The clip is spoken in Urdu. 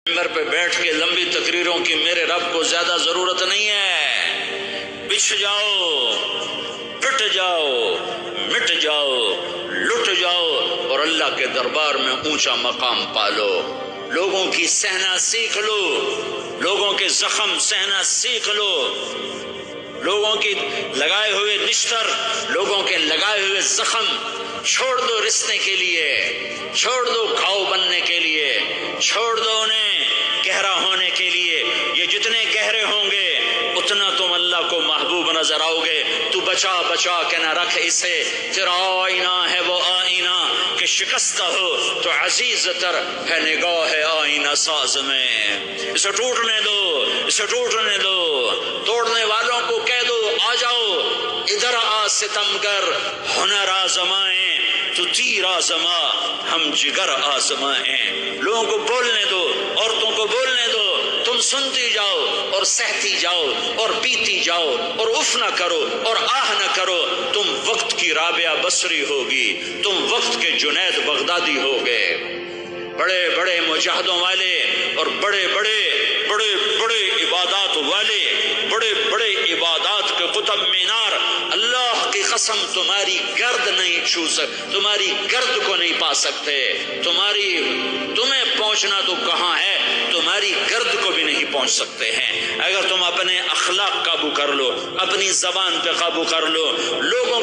منبر پہ بیٹھ کے لمبی تقریروں کی میرے رب کو زیادہ ضرورت نہیں ہے۔ بچھ جاؤ، پٹ جاؤ، مٹ جاؤ، لٹ جاؤ اور اللہ کے دربار میں اونچا مقام پالو۔ لوگوں کی سہنا سیکھ لو، لوگوں کے زخم سہنا سیکھ لو، لوگوں کی لگائے ہوئے نشتر، لوگوں کے لگائے ہوئے زخم چھوڑ دو رسنے کے لیے، چھوڑ دو گھاؤ بننے کے لیے، چھوڑ دو انہیں گہرا ہونے کے لیے۔ یہ جتنے گہرے ہوں گے اتنا تم اللہ کو محبوب نظر آؤ گے۔ تو بچا بچا کے نہ رکھ اسے، تیرا آئینہ ہے وہ آئینہ کہ شکستہ ہو تو عزیز تر ہے نگاہ آئینہ ساز میں۔ اسے ٹوٹنے دو، اسے ٹوٹنے دو۔ توڑنے والوں کو کہہ دو آ جاؤ ادھر آ ستمگر، ہنر آزمائیں تو تیر آزما، ہم جگر آزمائیں۔ لوگوں کو بولنے دو، عورتوں کو بولنے دو، تم سنتی جاؤ اور سہتی جاؤ اور پیتی جاؤ اور اف نہ کرو اور آہ نہ کرو۔ تم وقت کی رابعہ بصری ہوگی، تم وقت کے جنید بغدادی ہوگے۔ بڑے بڑے مجاہدوں والے اور بڑے بڑے عبادات والے، بڑے بڑے عبادات کے قطب مینار، اللہ کی قسم تمہاری گرد نہیں چھو سکتے، تمہاری گرد کو نہیں پا سکتے۔ تمہیں پہنچنا تو کہاں ہے، تمہاری گرد کو بھی نہیں پہنچ سکتے ہیں۔ اگر تم اپنے اخلاق قابو کر لو، اپنی زبان پہ قابو کر لو، لوگوں